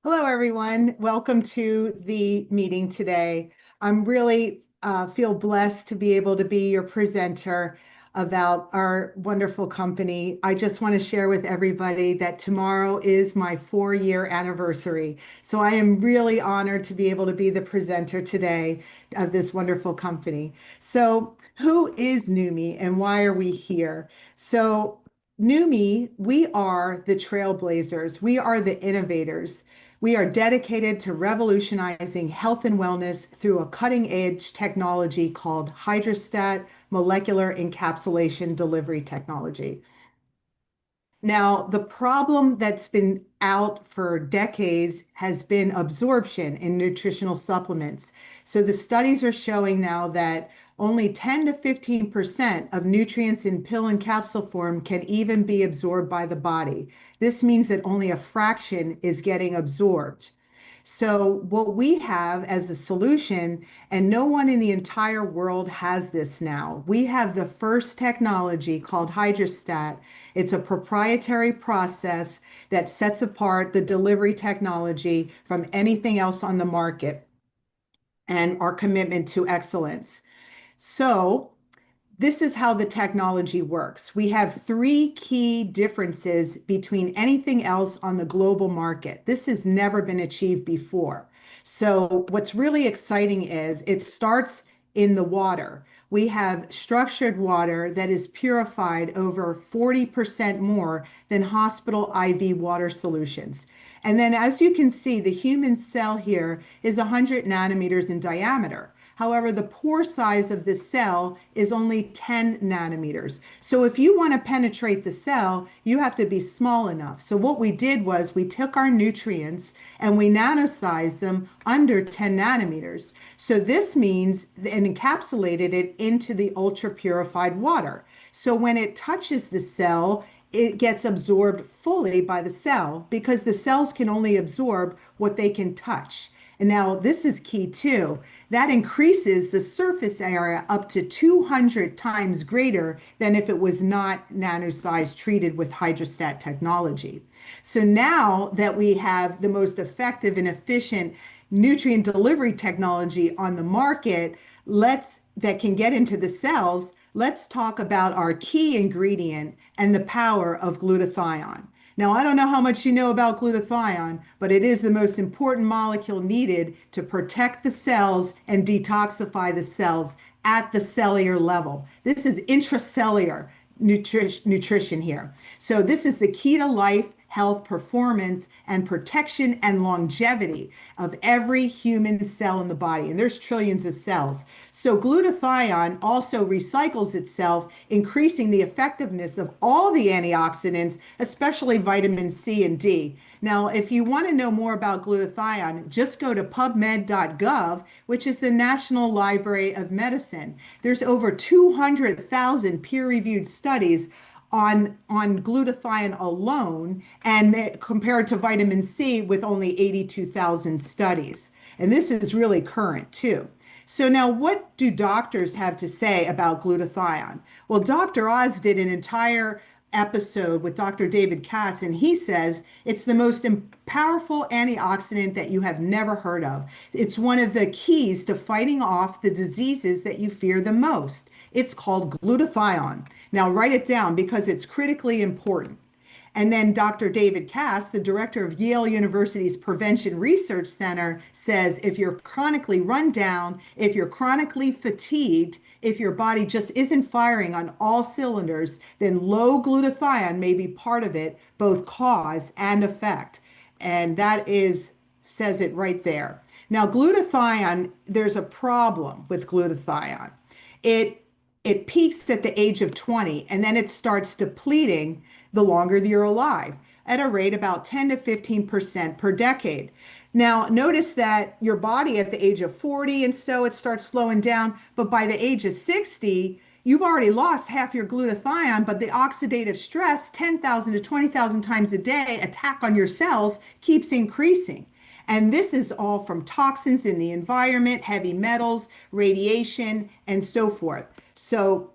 Hello, everyone. Welcome to the meeting today. I'm really feel blessed to be able to be your presenter about our wonderful company. I just want to share with everybody that tomorrow is my 4-year anniversary. So I am really honored to be able to be the presenter today of this wonderful company. So who is Neumi and why are we here? So Neumi, we are the trailblazers. We are the innovators. We are dedicated to revolutionizing health and wellness through a cutting-edge technology called HydraStat molecular encapsulation delivery technology. Now, the problem that's been out for decades has been absorption in nutritional supplements. So the studies are showing now that only 10 to 15% of nutrients in pill and capsule form can even be absorbed by the body. This means that only a fraction is getting absorbed. So what we have as the solution, and no one in the entire world has this now, we have the first technology called HydraStat. It's a proprietary process that sets apart the delivery technology from anything else on the market and our commitment to excellence. So this is how the technology works. We have three key differences between anything else on the global market. This has never been achieved before. So what's really exciting is it starts in the water. We have structured water that is purified over 40% more than hospital IV water solutions. And then as you can see, the human cell here is 100 nanometers in diameter. However, the pore size of the cell is only 10 nanometers. So if you want to penetrate the cell, you have to be small enough. So what we did was we took our nutrients and we nanosized them under 10 nanometers. So this means and encapsulated it into the ultra purified water. So when it touches the cell, it gets absorbed fully by the cell because the cells can only absorb what they can touch. And now this is key too. That increases the surface area up to 200 times greater than if it was not nanosized treated with HydraStat technology. So now that we have the most effective and efficient nutrient delivery technology on the market, that can get into the cells, let's talk about our key ingredient and the power of glutathione. Now, I don't know how much you know about glutathione, but it is the most important molecule needed to protect the cells and detoxify the cells at the cellular level. This is intracellular nutrition here. So this is the key to life, health, performance, and protection and longevity of every human cell in the body. And there's trillions of cells. So glutathione also recycles itself, increasing the effectiveness of all the antioxidants, especially vitamin C and D. Now, if you want to know more about glutathione, just go to pubmed.gov, which is the National Library of Medicine. There's over 200,000 peer-reviewed studies on glutathione alone and compared to vitamin C with only 82,000 studies. And this is really current too. So now what do doctors have to say about glutathione? Well, Dr. Oz did an entire episode with Dr. David Katz, and he says it's the most powerful antioxidant that you have never heard of. It's one of the keys to fighting off the diseases that you fear the most. It's called glutathione. Now write it down because it's critically important. And then Dr. David Cass, the director of Yale University's Prevention Research Center, says if you're chronically run down, if you're chronically fatigued, if your body just isn't firing on all cylinders, then low glutathione may be part of it, both cause and effect. And that says it right there. Now, glutathione, there's a problem with glutathione. It peaks at the age of 20 and then it starts depleting the longer you're alive at a rate about 10 to 15% per decade. Now, notice that your body at the age of 40 and so it starts slowing down, but by the age of 60, you've already lost half your glutathione, but the oxidative stress, 10,000 to 20,000 times a day attack on your cells keeps increasing. And this is all from toxins in the environment, heavy metals, radiation, and so forth. So,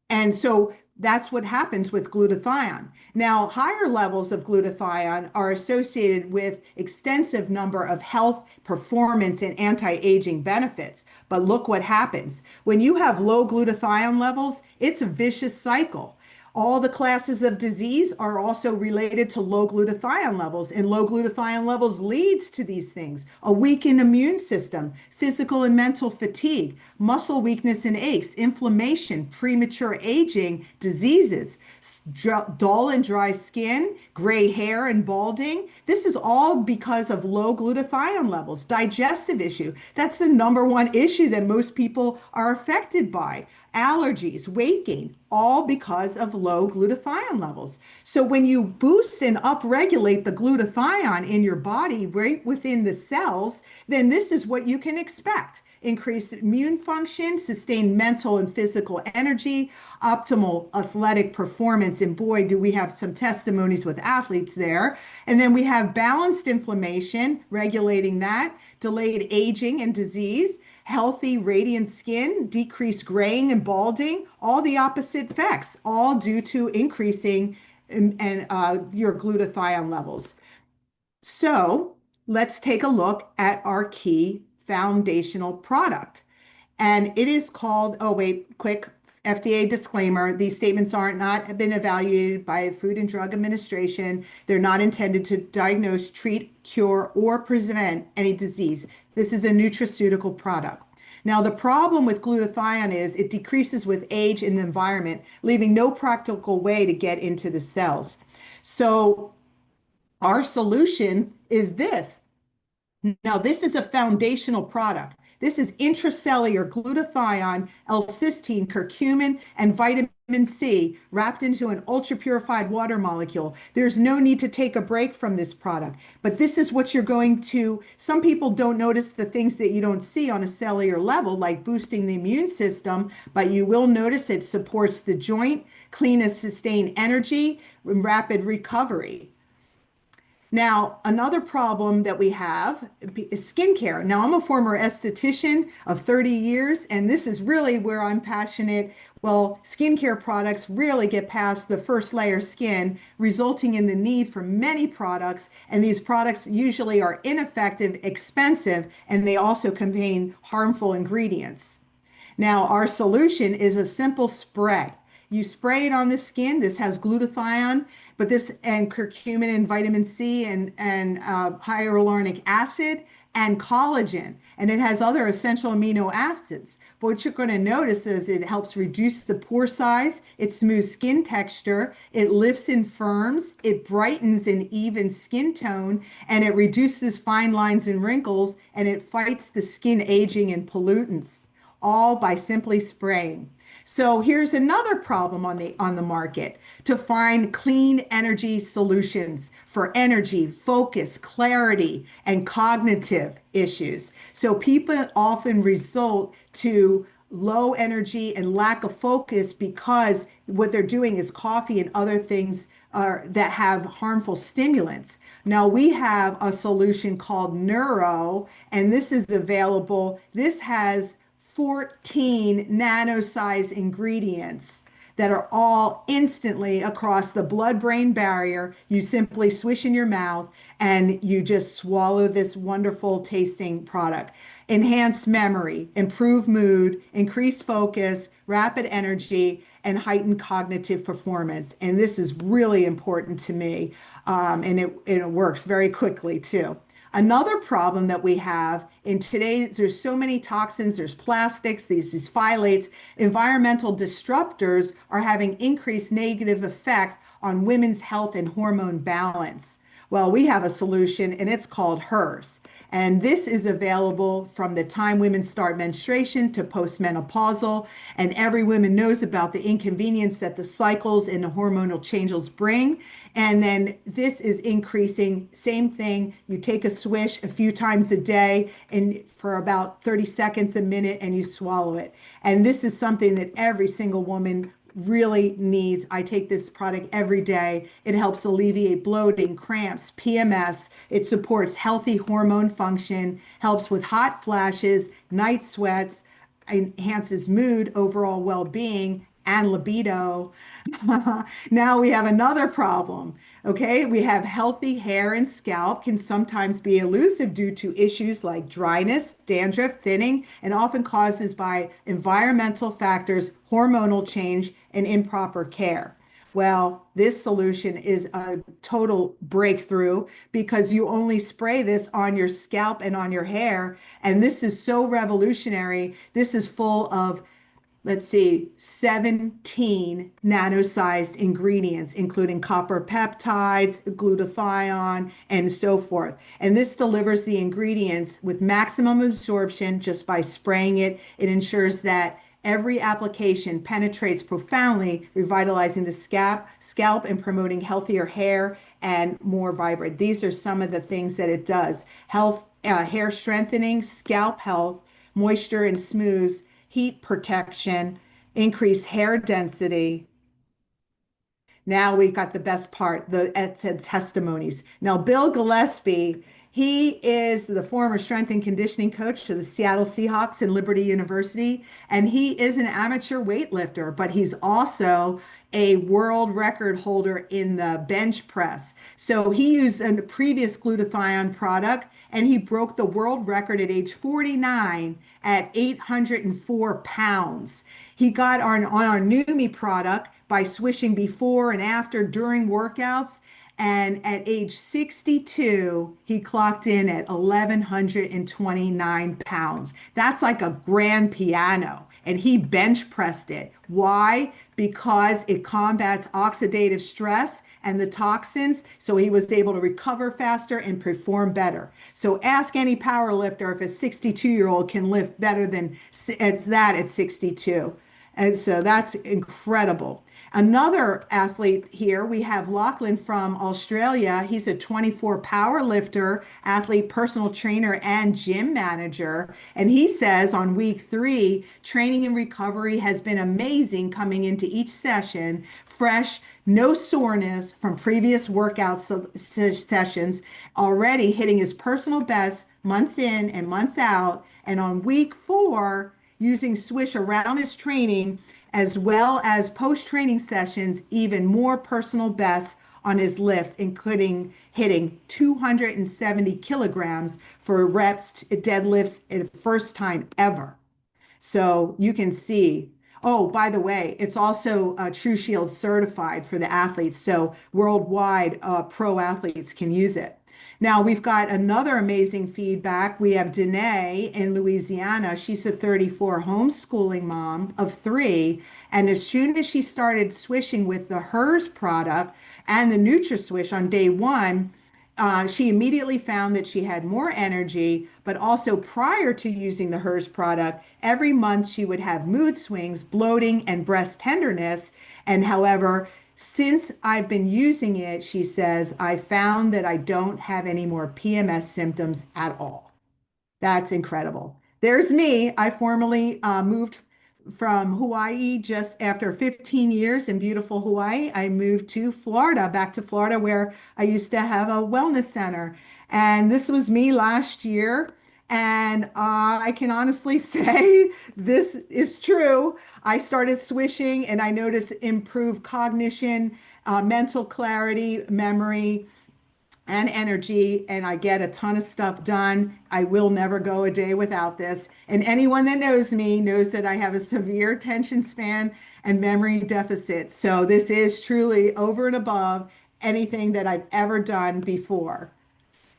and so that's what happens with glutathione. Now, higher levels of glutathione are associated with extensive number of health, performance, and anti-aging benefits. But look what happens. When you have low glutathione levels, it's a vicious cycle. All the classes of disease are also related to low glutathione levels, and low glutathione levels leads to these things: a weakened immune system, physical and mental fatigue, muscle weakness and aches, inflammation, premature aging, diseases, dull and dry skin, gray hair and balding. This is all because of low glutathione levels. Digestive issue. That's the number one issue that most people are affected by. Allergies, weight gain, all because of low glutathione levels. So when you boost and upregulate the glutathione in your body right within the cells, then this is what you can expect: increased immune function, sustained mental and physical energy, optimal athletic performance. And boy, do we have some testimonies with athletes there. And then we have balanced inflammation, regulating that, delayed aging and disease, healthy, radiant skin, decreased graying and balding, all the opposite effects, all due to increasing your glutathione levels. So let's take a look at our key foundational product. And it is called, oh wait, quick FDA disclaimer: these statements aren't not been evaluated by the Food and Drug Administration. They're not intended to diagnose, treat, cure, or prevent any disease. This is a nutraceutical product. Now, the problem with glutathione is it decreases with age and environment, leaving no practical way to get into the cells. So our solution is this. Now, this is a foundational product. This is intracellular glutathione, L-cysteine, curcumin, and vitamin C wrapped into an ultra-purified water molecule. There's no need to take a break from this product. But this is what you're going to, some people don't notice the things that you don't see on a cellular level, like boosting the immune system, but you will notice it supports the joint, clean and sustained energy, and rapid recovery. Now, another problem that we have is skincare. Now, I'm a former esthetician of 30 years, and this is really where I'm passionate. Well, skincare products really get past the first layer skin, resulting in the need for many products. And these products usually are ineffective, expensive, and they also contain harmful ingredients. Now, our solution is a simple spray. You spray it on the skin. This has glutathione, but this and curcumin and vitamin C and hyaluronic acid and collagen, and it has other essential amino acids. But what you're going to notice is it helps reduce the pore size, it smooths skin texture, it lifts and firms, it brightens and evens skin tone, and it reduces fine lines and wrinkles, and it fights the skin aging and pollutants, all by simply spraying. So here's another problem on the market: to find clean energy solutions for energy, focus, clarity, and cognitive issues. So people often result to low energy and lack of focus because what they're doing is coffee and other things that have harmful stimulants. Now we have a solution called Neuro, and this is available. This has 14 nano-size ingredients that are all instantly across the blood-brain barrier. You simply swish in your mouth and you just swallow this wonderful tasting product. Enhanced memory, improved mood, increased focus, rapid energy, and heightened cognitive performance. And this is really important to me. And it works very quickly too. Another problem that we have in today's, there's so many toxins, there's plastics, these phthalates, environmental disruptors are having increased negative effect on women's health and hormone balance. Well, we have a solution, and it's called HERS. And this is available from the time women start menstruation to postmenopausal. And every woman knows about the inconvenience that the cycles and the hormonal changes bring. And then this is increasing, same thing. You take a swish a few times a day and for about 30 seconds a minute, and you swallow it. And this is something that every single woman really needs. I take this product every day. It helps alleviate bloating, cramps, PMS. It supports healthy hormone function, helps with hot flashes, night sweats, enhances mood, overall well-being, and libido. Now we have another problem. Okay, we have healthy hair and scalp can sometimes be elusive due to issues like dryness, dandruff, thinning, and often causes by environmental factors, hormonal change, and improper care. Well, this solution is a total breakthrough because you only spray this on your scalp and on your hair. And this is so revolutionary. This is full of, let's see, 17 nano-sized ingredients, including copper peptides, glutathione, and so forth. And this delivers the ingredients with maximum absorption just by spraying it. It ensures that every application penetrates profoundly, revitalizing the scalp and promoting healthier hair and more vibrant. These are some of the things that it does. Health, hair strengthening, scalp health, moisture and smooth, heat protection, increase hair density. Now we've got the best part, the testimonies. Now, Bill Gillespie, he is the former strength and conditioning coach to the Seattle Seahawks and Liberty University, and he is an amateur weightlifter, but he's also a world record holder in the bench press. So he used a previous glutathione product, and he broke the world record at age 49 at 804 pounds. He got on our Neumi product by swishing before and after during workouts. And at age 62, he clocked in at 1,129 pounds. That's like a grand piano. And he bench pressed it. Why? Because it combats oxidative stress and the toxins. So he was able to recover faster and perform better. So ask any power lifter if a 62-year-old can lift better than it's that at 62. And so that's incredible. Another athlete here, we have Lachlan from Australia. He's a 24 power lifter, athlete, personal trainer, and gym manager. And he says on week 3, training and recovery has been amazing coming into each session, fresh, no soreness from previous workout sessions, already hitting his personal best months in and months out. And on week 4, using Swish around his training, as well as post-training sessions, even more personal bests on his lifts, including hitting 270 kilograms for reps, deadlifts, the first time ever. So you can see. Oh, by the way, it's also True Shield certified for the athletes. So worldwide, pro athletes can use it. Now we've got another amazing feedback. We have Danae in Louisiana. She's a 34 homeschooling mom of 3. And as soon as she started swishing with the HERS product and the NutraSwish on day 1, she immediately found that she had more energy, but also prior to using the HERS product, every month she would have mood swings, bloating, and breast tenderness. And however, since I've been using it, she says, I found that I don't have any more PMS symptoms at all. That's incredible. There's me. I formerly moved from Hawaii just after 15 years in beautiful Hawaii. I moved to Florida, back to Florida, where I used to have a wellness center. And this was me last year. And I can honestly say this is true. I started swishing and I noticed improved cognition, mental clarity, memory, and energy, and I get a ton of stuff done. I will never go a day without this. And anyone that knows me knows that I have a severe attention span and memory deficit. So this is truly over and above anything that I've ever done before.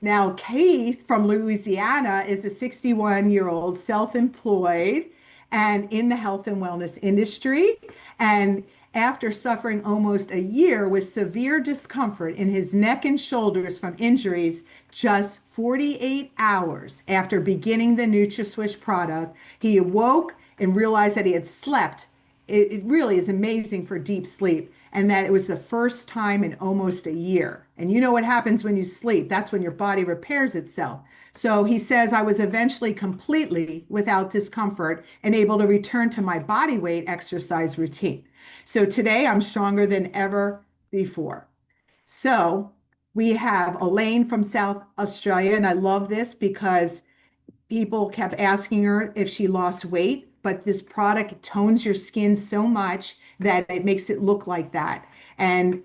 Now, Keith from Louisiana is a 61-year-old self-employed and in the health and wellness industry. And after suffering almost a year with severe discomfort in his neck and shoulders from injuries, just 48 hours after beginning the NutraSwish product, he awoke and realized that he had slept. It really is amazing for deep sleep, and that it was the first time in almost a year. And you know what happens when you sleep? That's when your body repairs itself. So he says, I was eventually completely without discomfort and able to return to my body weight exercise routine. So today I'm stronger than ever before. So we have Elaine from South Australia, and I love this because people kept asking her if she lost weight. but this product tones your skin so much that it makes it look like that. And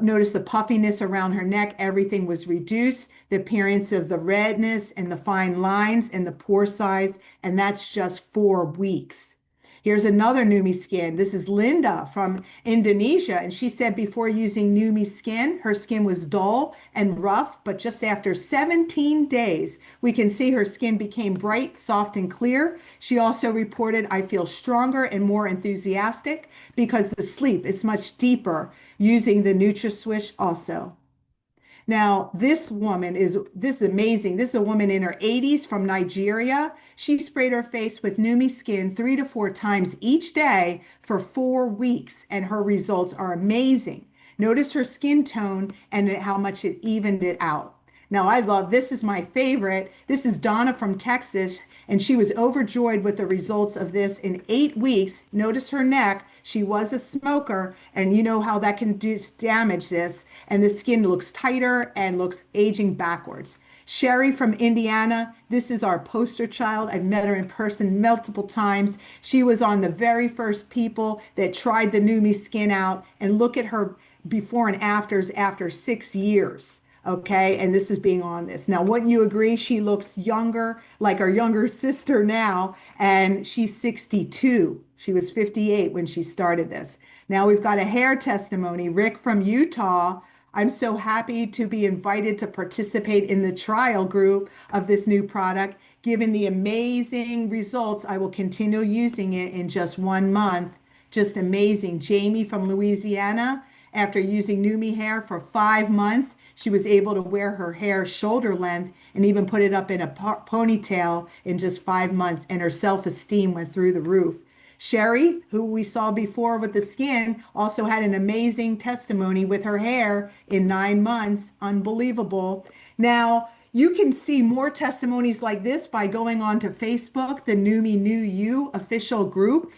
notice the puffiness around her neck, everything was reduced, the appearance of the redness and the fine lines and the pore size, and that's just 4 weeks. Here's another Neumi Skin. This is Linda from Indonesia, and she said before using Neumi Skin, her skin was dull and rough, but just after 17 days, we can see her skin became bright, soft, and clear. She also reported, I feel stronger and more enthusiastic because the sleep is much deeper using the NutraSwish also. Now, this is amazing. This is a woman in her 80s from Nigeria. She sprayed her face with Neumi Skin 3 to 4 times each day for 4 weeks, and her results are amazing. Notice her skin tone and how much it evened it out. Now, this is my favorite. This is Donna from Texas, and she was overjoyed with the results of this in 8 weeks. Notice her neck. She was a smoker, and you know how that can damage this. And the skin looks tighter and looks aging backwards. Sherry from Indiana, this is our poster child. I've met her in person multiple times. She was on the very first people that tried the Neumi Skin out, and look at her before and afters after 6 years. Okay, and this is being on this. Now, wouldn't you agree? She looks younger, like our younger sister now, and she's 62. She was 58 when she started this. Now we've got a hair testimony. Rick from Utah. I'm so happy to be invited to participate in the trial group of this new product. Given the amazing results, I will continue using it in just 1 month. Just amazing. Jamie from Louisiana. After using Neumi hair for 5 months, she was able to wear her hair shoulder length and even put it up in a ponytail in just 5 months, and her self-esteem went through the roof. Sherry, who we saw before with the skin, also had an amazing testimony with her hair in 9 months. Unbelievable. Now, you can see more testimonies like this by going on to Facebook, the Neumi New You official group.